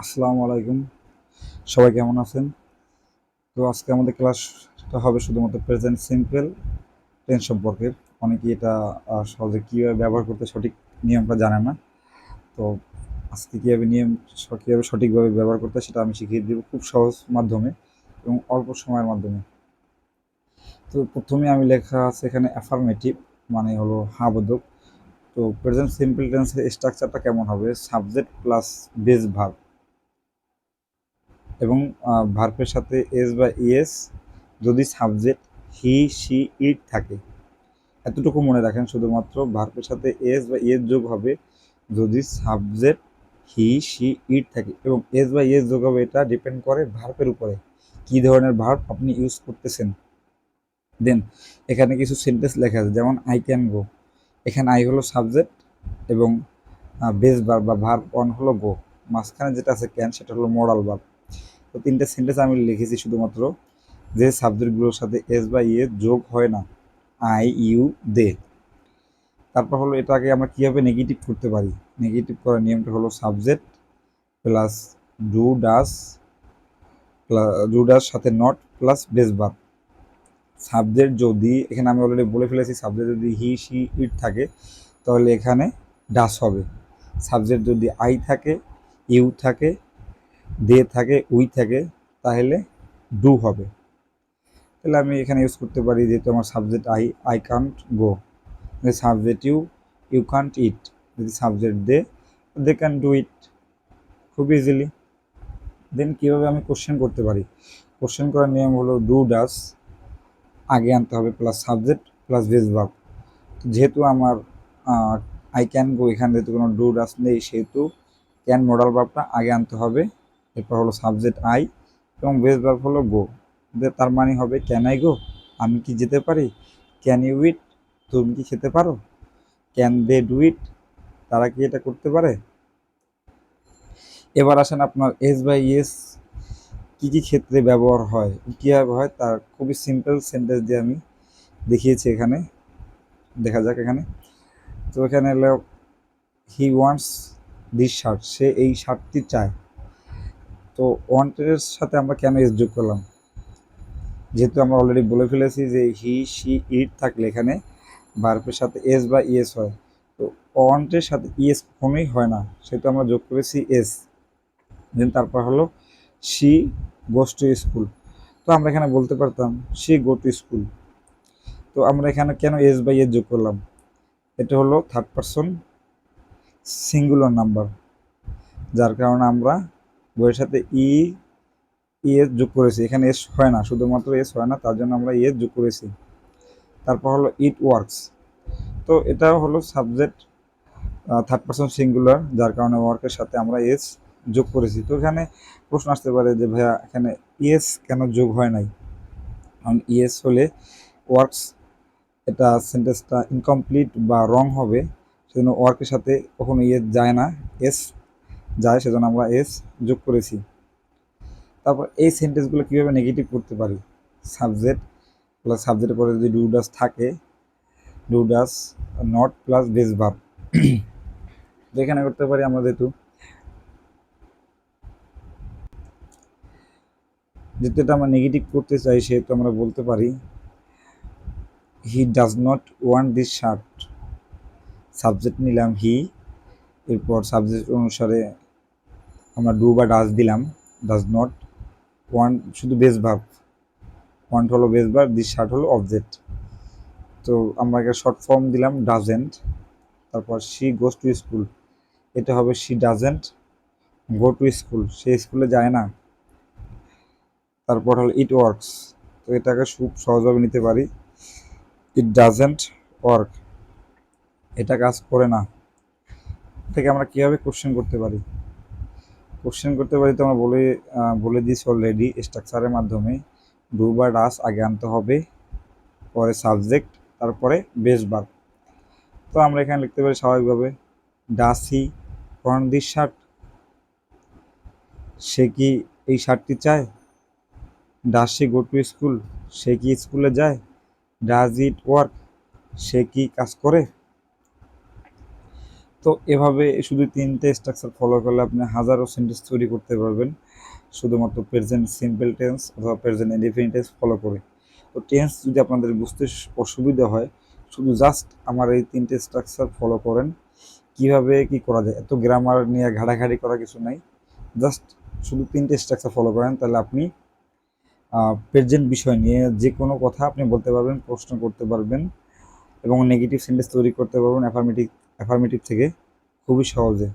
আসসালামু আলাইকুম। সবাই কেমন আছেন? তো আজকে আমাদের ক্লাসটা হবে শুধুমাত্র প্রেজেন্ট সিম্পল টেন্স সম্পর্কে। অনেকেই এটা সহজে কীভাবে ব্যবহার করতে সঠিক নিয়মটা জানে না। তো আজকে কীভাবে সঠিকভাবে ব্যবহার করতে সেটা আমি শিখিয়ে দেব খুব সহজ মাধ্যমে এবং অল্প সময়ের মাধ্যমে। তো প্রথমে আমি লেখা আছে এখানে অ্যাফার্মেটিভ, মানে হলো হ্যাঁ বোধক। তো প্রেজেন্ট সিম্পল টেন্সের স্ট্রাকচারটা কেমন হবে? সাবজেক্ট প্লাস বেস ভার্ব এবং ভার্বের সাথে এস বা ইএস যদি সাবজেক্ট হি সি ইট থাকে। এতটুকু মনে রাখেন, শুধুমাত্র ভার্বের সাথে এস বা ইএস যোগ হবে যদি সাবজেক্ট হি সি ইট থাকে, এবং এস বা ইএস যোগ হবে এটা ডিপেন্ড করে ভার্বের উপরে, কী ধরনের ভার্ব আপনি ইউজ করতেছেন। দেন এখানে কিছু সেন্টেন্স লেখা আছে, যেমন আই ক্যান গো। এখানে আই হলো সাবজেক্ট এবং বেস ভার্ব বা ভার্ব অন হলো গো, মাঝখানে যেটা আছে ক্যান সেটা হলো মোরাল ভার্ব। তো তিনটে সেন্টেন্স আমি লিখেছি শুধুমাত্র যে সাবজেক্টগুলোর সাথে এস বা ইয়ে যোগ হয় না, আই ইউ দে। তারপর হলো এটাকে আমরা কীভাবে নেগেটিভ করতে পারি? নেগেটিভ করার নিয়মটা হলো subject plus do does do does সাথে not plus base verb. Subject যদি, এখানে আমি অলরেডি বলে ফেলেছি, সাবজেক্ট যদি হি সি ইট থাকে তাহলে এখানে ডাস হবে। সাবজেক্ট যদি আই থাকে, ইউ থাকে, দে থাকে, উই থাকে, তাহলে ডু হবে। তাহলে আমি এখানে ইউজ করতে পারি, যেহেতু আমার সাবজেক্ট আই কান্ট গো। যদি সাবজেক্ট ইউ কান্ট ইট। যদি subject they can do it, খুব ইজিলি। দেন কীভাবে আমি কোশ্চেন করতে পারি? কোশ্চেন করার নিয়ম হলো ডু ডাস আগে আনতে হবে plus subject plus base verb. যেহেতু আমার আই ক্যান গো, এখানে যেহেতু কোনো ডু ডাস নেই, সেহেতু ক্যান মডাল ভার্বটা আগে আনতে হবে। এরপর হলো সাবজেক্ট আই এবং বেস ভার্ব হলো গো। তার মানে হবে ক্যান আই গো, আমি কি যেতে পারি? ক্যান ইউ ইট, তুমি কি খেতে পারো? ক্যান দে ডু ইট, তারা কি এটা করতে পারে? এবার আসেন আপনার এস বাই ইয়েস কী কী ক্ষেত্রে ব্যবহার হয়, কীভাবে হয়, তার খুবই সিম্পল সেন্টেন্স দিয়ে আমি দেখিয়েছি। এখানে দেখা যাক এখানে। তো এখানে হলো হি ওয়ান্টস দিস শার্ট, সে এই শার্টটি চায়। তো ওয়ান্টের সাথে আমরা কেন এস যোগ করলাম? যেহেতু আমরা অলরেডি বলে ফেলেছি যে হি সি ইট থাকলে এখানে ভার্বের সাথে এস বা ইএস হয়। তো ওয়ান্টের সাথে ইএস কখনোই হয় না, সেহেতু আমরা যোগ করেছি এস। দেন তারপর হলো শি গোস টু স্কুল। তো আমরা এখানে বলতে পারতাম শি গো টু স্কুল। তো আমরা এখানে কেন এস বা ইএস যোগ করলাম? এটা হলো থার্ড পারসন সিঙ্গুলার নাম্বার, যার কারণে আমরা বইয়ের সাথে এস যোগ করেছি। এখানে এস হয় না, শুধুমাত্র এস হয় না, তার জন্য আমরা এস যোগ করেছি। তারপর হলো ইট ওয়ার্কস। তো এটাও হলো সাবজেক্ট থার্ড পারসন সিঙ্গুলার, যার কারণে ওয়ার্কের সাথে আমরা এস যোগ করেছি। তো এখানে প্রশ্ন আসতে পারে যে ভাইয়া এখানে ইএস কেন যোগ হয় নাই? কারণ ইএস হলে ওয়ার্কস, এটা সেন্টেন্সটা ইনকমপ্লিট বা রং হবে, সেজন্য ওয়ার্কের সাথে কখনো ইএস যায় না, এস যায়, সেজন্য আমরা এস যোগ করেছি। তারপর এই সেন্টেন্সগুলো কীভাবে নেগেটিভ করতে পারি? সাবজেক্ট প্লাস সাবজেক্টের পরে যদি ডু ডাস থাকে, do does not plus base verb, যেখানে করতে পারি আমরা, যেহেতু এটা আমরা নেগেটিভ করতে চাই, সেহেতু আমরা বলতে পারি he does not want this shirt. Subject নিলাম হি, এরপর সাবজেক্ট অনুসারে আমরা ডু বা ডাজ দিলাম, ডাজ নট ওয়ান্ট শুধু বেস ভার্ব, ওয়ান্ট হলো বেস ভার্ব, দিস শার্ট হলো অবজেক্ট। তো আমরা একটা শর্ট ফর্ম দিলাম ডাজেন্ট। তারপর শি গোস টু স্কুল, এটা হবে she doesn't go to school, সে স্কুলে যায় না। তারপর হলো ইট ওয়ার্কস, তো এটাকে খুব সহজভাবে নিতে পারি, ইট ডাজেন্ট ওয়ার্ক, এটা কাজ করে না। থেকে আমরা কীভাবে কোশ্চেন করতে পারি? কোশ্চেন করতে পারি তো আমরা বলে দিয়েছি অলরেডি স্ট্রাকচারের মাধ্যমে। ডু বা ডাস আগে আনতে হবে, পরে সাবজেক্ট, তারপরে বেস ভার্ব। তো আমরা এখানে লিখতে পারি স্বাভাবিকভাবে does he want this shirt, সে কি এই শার্টটি চায়? Does she go to school, সে কি স্কুলে যায়? ডাজ ইট ওয়ার্ক, সে কি কাজ করে? তো এভাবে শুধু 3টে স্ট্রাকচার ফলো করলে আপনি হাজারো সেন্টেন্স তৈরি করতে পারবেন শুধুমাত্র প্রেজেন্ট সিম্পল টেন্স অথবা প্রেজেন্ট ইনডিফিনিট টেন্স ফলো করে। তো টেন্স যদি আপনাদের বুঝতে অসুবিধা হয়, শুধু জাস্ট আমার এই 3টে স্ট্রাকচার ফলো করেন। কিভাবে কি করা যায়, এত গ্রামার নিয়ে ঘাটাঘাটি করা কিছু নাই, জাস্ট শুধু 3টে স্ট্রাকচার ফলো করেন, তাহলে আপনি প্রেজেন্ট বিষয় নিয়ে যে কোনো কথা আপনি বলতে পারবেন, প্রশ্ন করতে পারবেন এবং নেগেটিভ সেন্টেন্স তৈরি করতে পারবেন অ্যাফার্মেটিভ থেকে খুবই সহজে।